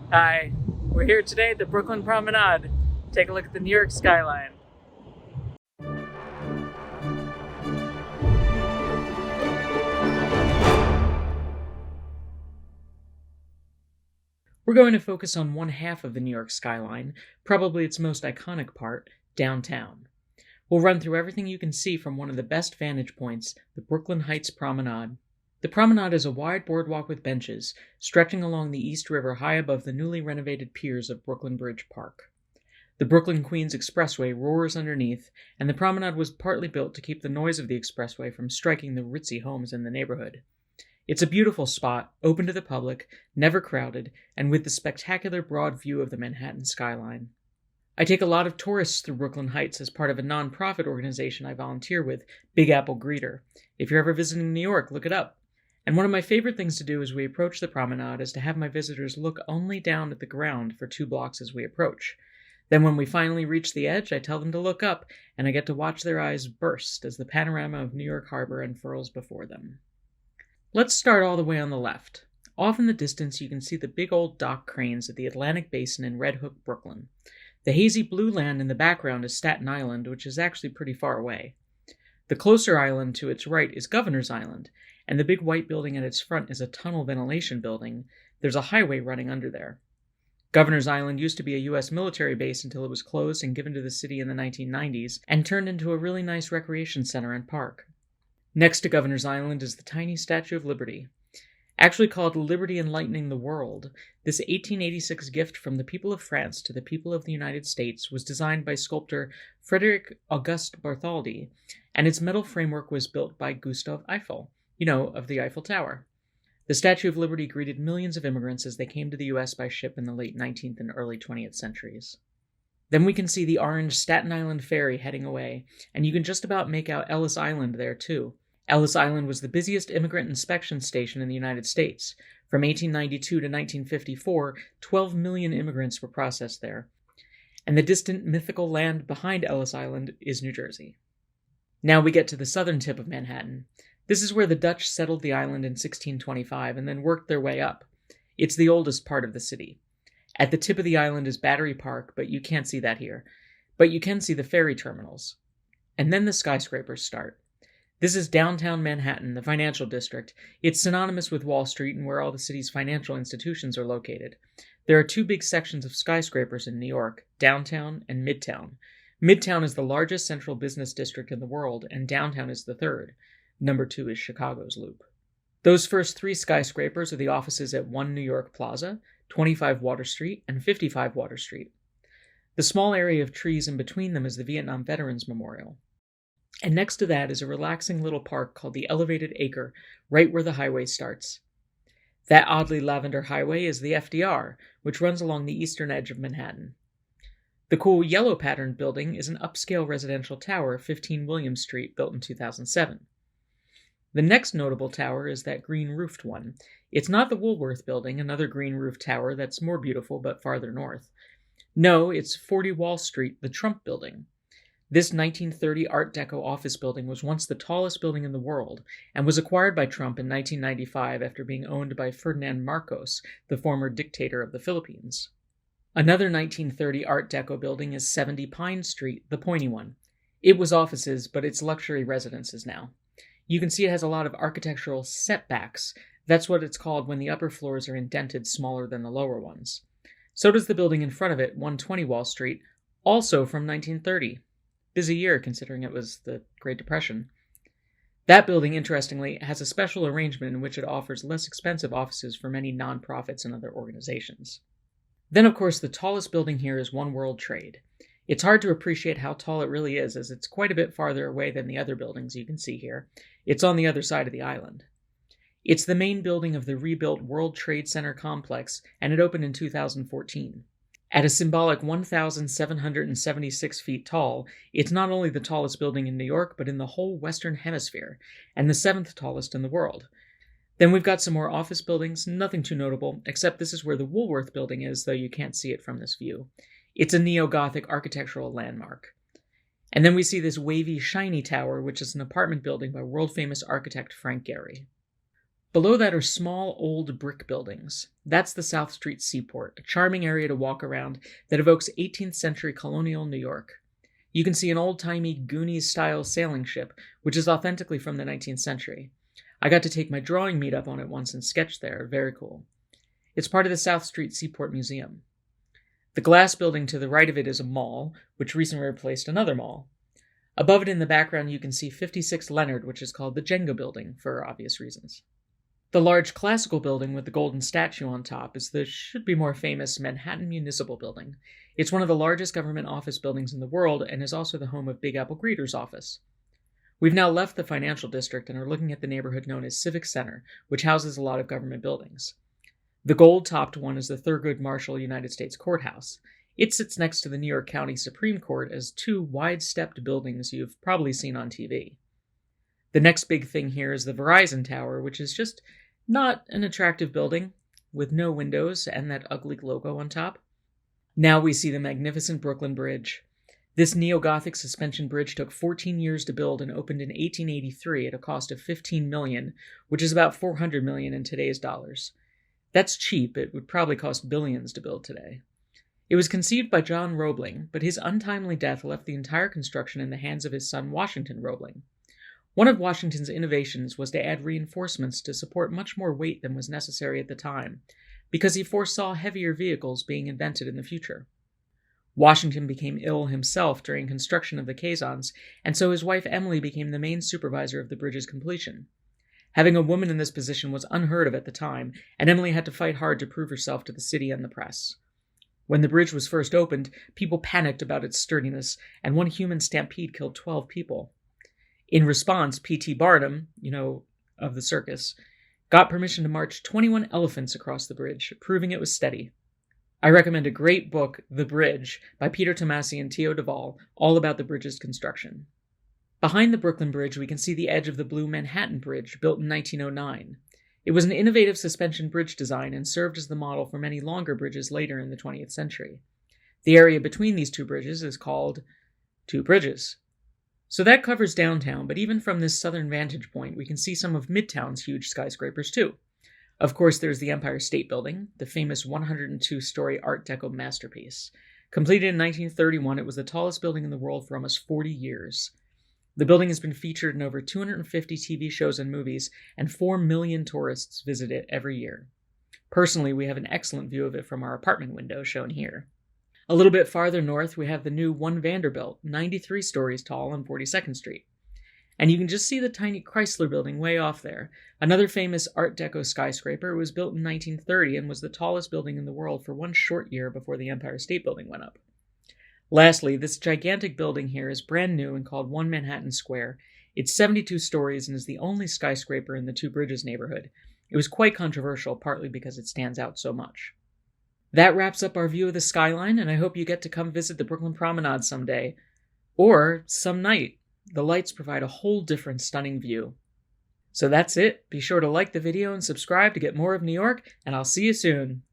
Hi, we're here today at the Brooklyn Promenade. Take a look at the New York skyline. We're going to focus on one half of the New York skyline, probably its most iconic part, downtown. We'll run through everything you can see from one of the best vantage points, the Brooklyn Heights Promenade. The promenade is a wide boardwalk with benches, stretching along the East River high above the newly renovated piers of Brooklyn Bridge Park. The Brooklyn-Queens Expressway roars underneath, and the promenade was partly built to keep the noise of the expressway from striking the ritzy homes in the neighborhood. It's a beautiful spot, open to the public, never crowded, and with the spectacular broad view of the Manhattan skyline. I take a lot of tourists through Brooklyn Heights as part of a non-profit organization I volunteer with, Big Apple Greeter. If you're ever visiting New York, look it up. And one of my favorite things to do as we approach the promenade is to have my visitors look only down at the ground for 2 blocks as we approach. Then when we finally reach the edge, I tell them to look up, and I get to watch their eyes burst as the panorama of New York Harbor unfurls before them. Let's start all the way on the left. Off in the distance, you can see the big old dock cranes at the Atlantic Basin in Red Hook, Brooklyn. The hazy blue land in the background is Staten Island, which is actually pretty far away. The closer island to its right is Governor's Island, and the big white building at its front is a tunnel ventilation building. There's a highway running under there. Governor's Island used to be a U.S. military base until it was closed and given to the city in the 1990s and turned into a really nice recreation center and park. Next to Governor's Island is the tiny Statue of Liberty. Actually called Liberty Enlightening the World, this 1886 gift from the people of France to the people of the United States was designed by sculptor Frédéric Auguste Bartholdi, and its metal framework was built by Gustave Eiffel, of the Eiffel Tower. The Statue of Liberty greeted millions of immigrants as they came to the U.S. by ship in the late 19th and early 20th centuries. Then we can see the orange Staten Island ferry heading away, and you can just about make out Ellis Island there too. Ellis Island was the busiest immigrant inspection station in the United States. From 1892 to 1954, 12 million immigrants were processed there. And the distant mythical land behind Ellis Island is New Jersey. Now we get to the southern tip of Manhattan. This is where the Dutch settled the island in 1625 and then worked their way up. It's the oldest part of the city. At the tip of the island is Battery Park, but you can't see that here. But you can see the ferry terminals. And then the skyscrapers start. This is downtown Manhattan, the financial district. It's synonymous with Wall Street and where all the city's financial institutions are located. There are 2 big sections of skyscrapers in New York, downtown and Midtown. Midtown is the largest central business district in the world, and downtown is the third. Number 2 is Chicago's Loop. Those first 3 skyscrapers are the offices at 1 New York Plaza, 25 Water Street, and 55 Water Street. The small area of trees in between them is the Vietnam Veterans Memorial. And next to that is a relaxing little park called the Elevated Acre, right where the highway starts. That oddly lavender highway is the FDR, which runs along the eastern edge of Manhattan. The cool yellow-patterned building is an upscale residential tower, 15 William Street, built in 2007. The next notable tower is that green-roofed one. It's not the Woolworth Building, another green-roofed tower that's more beautiful but farther north. No, it's 40 Wall Street, the Trump Building. This 1930 Art Deco office building was once the tallest building in the world and was acquired by Trump in 1995 after being owned by Ferdinand Marcos, the former dictator of the Philippines. Another 1930 Art Deco building is 70 Pine Street, the pointy one. It was offices, but it's luxury residences now. You can see it has a lot of architectural setbacks. That's what it's called when the upper floors are indented smaller than the lower ones. So does the building in front of it, 120 Wall Street, also from 1930. Busy year considering it was the Great Depression. That building, interestingly, has a special arrangement in which it offers less expensive offices for many nonprofits and other organizations. Then, of course, the tallest building here is One World Trade. It's hard to appreciate how tall it really is, as it's quite a bit farther away than the other buildings you can see here. It's on the other side of the island. It's the main building of the rebuilt World Trade Center complex, and it opened in 2014. At a symbolic 1,776 feet tall, it's not only the tallest building in New York, but in the whole Western Hemisphere, and the 7th tallest in the world. Then we've got some more office buildings, nothing too notable, except this is where the Woolworth Building is, though you can't see it from this view. It's a neo-Gothic architectural landmark. And then we see this wavy, shiny tower, which is an apartment building by world-famous architect Frank Gehry. Below that are small, old brick buildings. That's the South Street Seaport, a charming area to walk around that evokes 18th century colonial New York. You can see an old-timey Goonies-style sailing ship, which is authentically from the 19th century. I got to take my drawing meetup on it once and sketch there. Very cool. It's part of the South Street Seaport Museum. The glass building to the right of it is a mall, which recently replaced another mall. Above it in the background you can see 56 Leonard, which is called the Jenga Building, for obvious reasons. The large classical building with the golden statue on top is the should-be-more-famous Manhattan Municipal Building. It's one of the largest government office buildings in the world and is also the home of Big Apple Greeter's office. We've now left the financial district and are looking at the neighborhood known as Civic Center, which houses a lot of government buildings. The gold-topped one is the Thurgood Marshall United States Courthouse. It sits next to the New York County Supreme Court as two wide-stepped buildings you've probably seen on TV. The next big thing here is the Verizon Tower, which is just not an attractive building, with no windows and that ugly logo on top. Now we see the magnificent Brooklyn Bridge. This neo-Gothic suspension bridge took 14 years to build and opened in 1883 at a cost of $15 million, which is about $400 million in today's dollars. That's cheap. It would probably cost billions to build today. It was conceived by John Roebling, but his untimely death left the entire construction in the hands of his son Washington Roebling. One of Washington's innovations was to add reinforcements to support much more weight than was necessary at the time, because he foresaw heavier vehicles being invented in the future. Washington became ill himself during construction of the caissons, and so his wife Emily became the main supervisor of the bridge's completion. Having a woman in this position was unheard of at the time, and Emily had to fight hard to prove herself to the city and the press. When the bridge was first opened, people panicked about its sturdiness, and one human stampede killed 12 people. In response, P.T. Barnum, of the circus, got permission to march 21 elephants across the bridge, proving it was steady. I recommend a great book, The Bridge, by Peter Tomasi and Theo Duvall, all about the bridge's construction. Behind the Brooklyn Bridge, we can see the edge of the Blue Manhattan Bridge, built in 1909. It was an innovative suspension bridge design and served as the model for many longer bridges later in the 20th century. The area between these two bridges is called Two Bridges. So that covers downtown, but even from this southern vantage point, we can see some of Midtown's huge skyscrapers too. Of course, there's the Empire State Building, the famous 102-story Art Deco masterpiece. Completed in 1931, it was the tallest building in the world for almost 40 years. The building has been featured in over 250 TV shows and movies, and 4 million tourists visit it every year. Personally, we have an excellent view of it from our apartment window shown here. A little bit farther north, we have the new One Vanderbilt, 93 stories tall on 42nd Street. And you can just see the tiny Chrysler building way off there. Another famous Art Deco skyscraper was built in 1930 and was the tallest building in the world for one short year before the Empire State Building went up. Lastly, this gigantic building here is brand new and called One Manhattan Square. It's 72 stories and is the only skyscraper in the Two Bridges neighborhood. It was quite controversial, partly because it stands out so much. That wraps up our view of the skyline, and I hope you get to come visit the Brooklyn Promenade someday. Or some night. The lights provide a whole different stunning view. So that's it. Be sure to like the video and subscribe to get more of New York, and I'll see you soon.